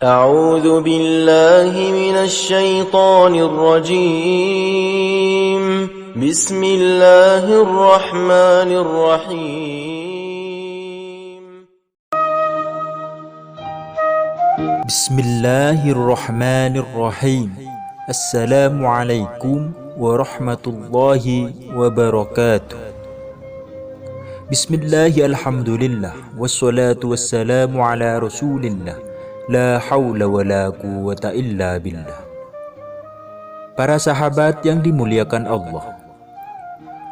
أعوذ بالله من الشيطان الرجيم بسم الله الرحمن الرحيم Bismillahirrahmanirrahim. Assalamualaikum warahmatullahi wabarakatuh. Bismillahi alhamdulillah. Wassalatu wassalamu ala rasulillah. La hawla wa la quwwata illa billah. Para sahabat yang dimuliakan Allah,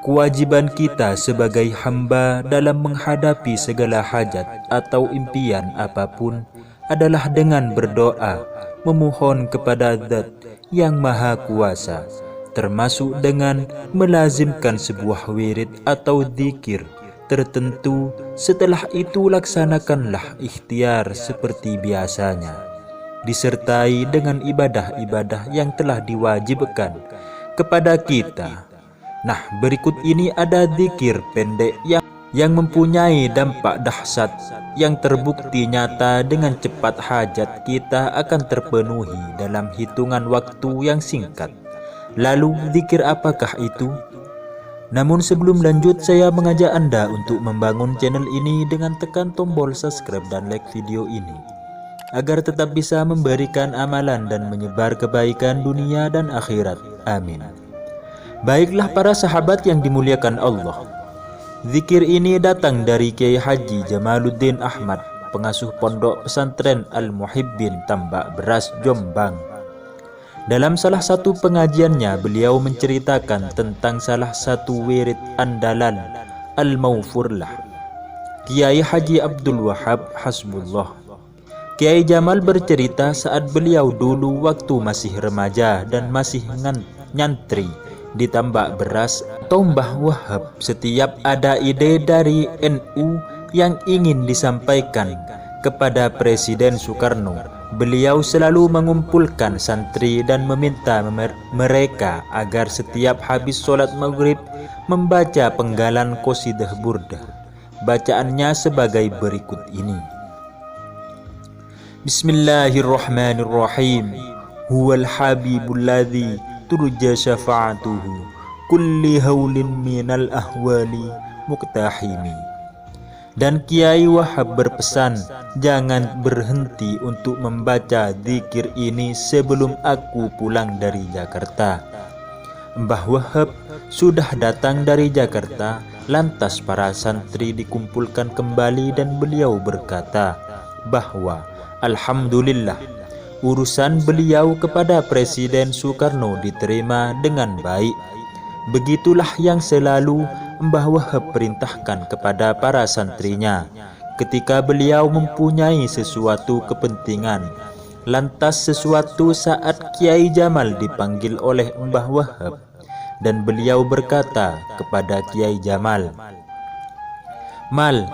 kewajiban kita sebagai hamba dalam menghadapi segala hajat atau impian apapun adalah dengan berdoa, memohon kepada Zat yang Maha Kuasa, termasuk dengan melazimkan sebuah wirid atau dzikir tertentu. Setelah itu laksanakanlah ikhtiar seperti biasanya, disertai dengan ibadah-ibadah yang telah diwajibkan kepada kita. Nah, berikut ini ada dzikir pendek yang mempunyai dampak dahsyat, yang terbukti nyata dengan cepat hajat kita akan terpenuhi dalam hitungan waktu yang singkat. Lalu dzikir apakah itu? Namun sebelum lanjut, saya mengajak Anda untuk membangun channel ini dengan tekan tombol subscribe dan like video ini, agar tetap bisa memberikan amalan dan menyebar kebaikan dunia dan akhirat. Amin. Baiklah para sahabat yang dimuliakan Allah, zikir ini datang dari Kiai Haji Jamaluddin Ahmad, pengasuh pondok pesantren Al-Muhibbin Tambak Beras, Jombang. Dalam salah satu pengajiannya, beliau menceritakan tentang salah satu wirid andalan Al-Mawfurlah, Kiai Haji Abdul Wahab Hasbullah. Kiai Jamal bercerita saat beliau dulu waktu masih remaja dan masih nyantri di Tambak Beras atau Mbah Wahab, setiap ada ide dari NU yang ingin disampaikan kepada Presiden Soekarno, beliau selalu mengumpulkan santri dan meminta mereka agar setiap habis sholat maghrib membaca penggalan qasidah burdah. Bacaannya sebagai berikut ini: Bismillahirrahmanirrahim. Huwal habibul ladzi turja syafa'atuhu kulli haulin minal ahwali muqtahimi. Dan Kiai Wahab berpesan, jangan berhenti untuk membaca zikir ini sebelum aku pulang dari Jakarta. Mbah Wahab sudah datang dari Jakarta, lantas para santri dikumpulkan kembali dan beliau berkata bahwa alhamdulillah, urusan beliau kepada Presiden Soekarno diterima dengan baik. Begitulah yang selalu Mbah Wahab perintahkan kepada para santrinya ketika beliau mempunyai sesuatu kepentingan. Lantas sesuatu saat Kiai Jamal dipanggil oleh Mbah Wahab, dan beliau berkata kepada Kiai Jamal, "Mal,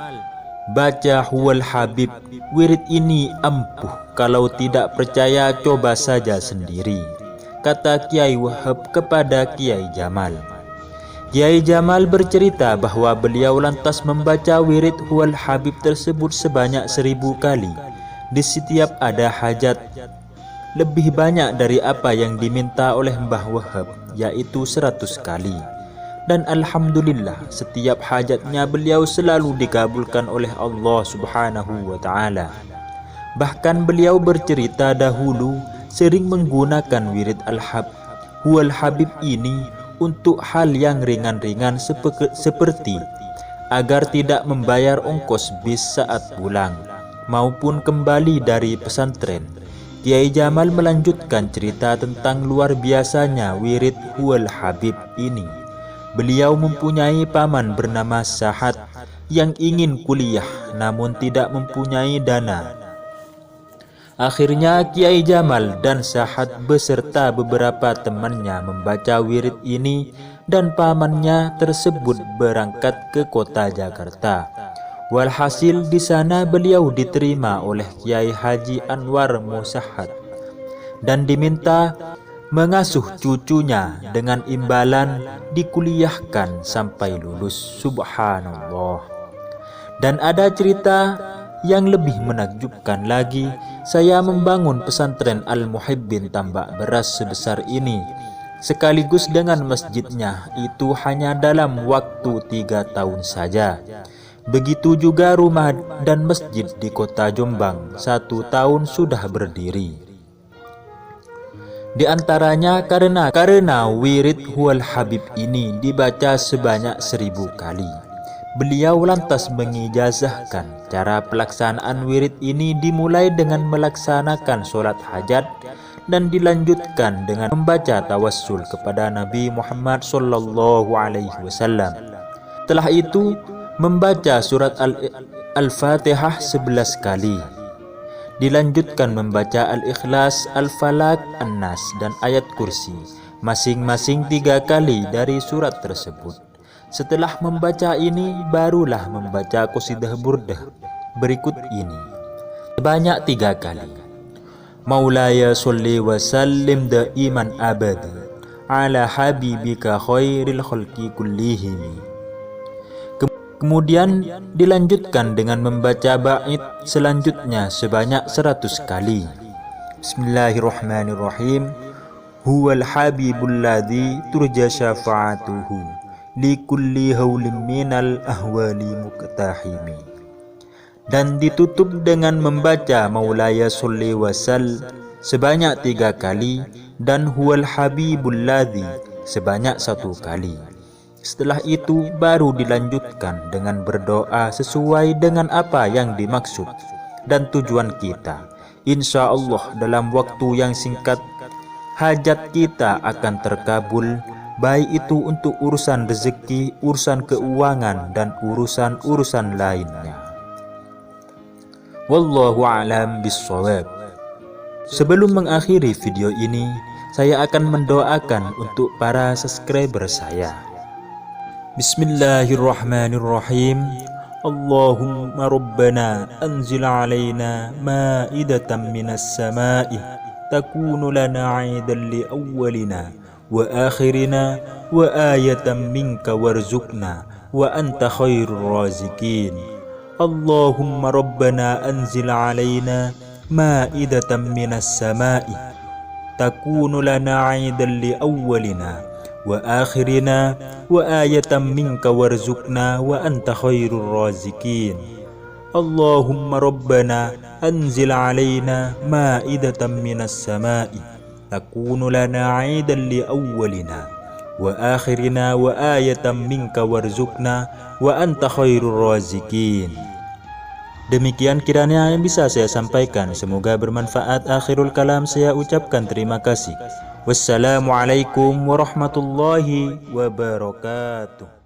baca Huwal Habib, wirid ini ampuh, kalau tidak percaya coba saja sendiri," kata Kiai Wahab kepada Kiai Jamal. Kiai Jamal bercerita bahwa beliau lantas membaca wirid Huwal Habib tersebut sebanyak 1000 kali di setiap ada hajat, lebih banyak dari apa yang diminta oleh Mbah Wahab, yaitu 100 kali. Dan alhamdulillah, setiap hajatnya beliau selalu dikabulkan oleh Allah Subhanahu wa ta'ala. Bahkan beliau bercerita dahulu sering menggunakan wirid Huwal Habib ini untuk hal yang ringan-ringan seperti agar tidak membayar ongkos bis saat pulang maupun kembali dari pesantren. Kiai Jamal melanjutkan cerita tentang luar biasanya wirid Huwal Habib ini. Beliau mempunyai paman bernama Sahad yang ingin kuliah namun tidak mempunyai dana. Akhirnya Kiai Jamal dan Sahad beserta beberapa temannya membaca wirid ini, dan pamannya tersebut berangkat ke kota Jakarta. Walhasil di sana beliau diterima oleh Kiai Haji Anwar Musahad dan diminta mengasuh cucunya dengan imbalan dikuliahkan sampai lulus. Subhanallah. Dan ada cerita Yang lebih menakjubkan lagi, saya membangun pesantren Al-Muhibbin Tambak Beras sebesar ini, sekaligus dengan masjidnya itu hanya dalam waktu 3 tahun saja. Begitu juga rumah dan masjid di kota Jombang 1 tahun sudah berdiri. Di antaranya karena wirid Huwal Habib ini dibaca sebanyak 1000 kali. Beliau lantas mengijazahkan cara pelaksanaan wirid ini dimulai dengan melaksanakan sholat hajat dan dilanjutkan dengan membaca tawassul kepada Nabi Muhammad SAW. Setelah itu membaca surat Al-Fatihah 11 kali. Dilanjutkan membaca Al-Ikhlas, Al-Falaq, An-Nas dan ayat kursi, masing-masing 3 kali dari surat tersebut. Setelah membaca ini, barulah membaca qasidah burdah berikut ini sebanyak 3 kali. Maulaya sholli wa sallim daiman abada ala habibika khairil khalqi kullihim. Kemudian dilanjutkan dengan membaca bait selanjutnya sebanyak 100 kali. Bismillahirrahmanirrahim. Huwal habibul ladzi turja syafa'atuhu likulli hawlim minal ahwali muqtahimi. Dan ditutup dengan membaca Maulaya sholli wa sal sebanyak 3 kali dan Huwal habibul ladzi sebanyak 1 kali. Setelah itu baru dilanjutkan dengan berdoa sesuai dengan apa yang dimaksud dan tujuan kita. Insya Allah dalam waktu yang singkat hajat kita akan terkabul, baik itu untuk urusan rezeki, urusan keuangan, dan urusan-urusan lainnya. Wallahu a'lam bishawab. Sebelum mengakhiri video ini, saya akan mendoakan untuk para subscriber saya. Bismillahirrahmanirrahim. Allahumma rabbana anzil alaina ma'idatan minas sama'i takunu lana 'aidan li awwalina wa akhirina wa ayatan minka warzuqna wa anta khairur raziqin. Allahumma rabbana anzil alaina ma'idatan minas sama'i takunu lana 'aidan li awwalina wa akhirina wa ayatan minka warzuqna wa anta khairur raziqin. Allahumma rabbana anzil alaina ma'idatan minas sama'i takunu lana 'aidan li awwalina wa akhirina wa ayatan minka warzuqna wa anta khairur raziqin. Demikian kiranya yang bisa saya sampaikan, semoga bermanfaat. Akhirul kalam saya ucapkan terima kasih. Wassalamualaikum warahmatullahi wabarakatuh.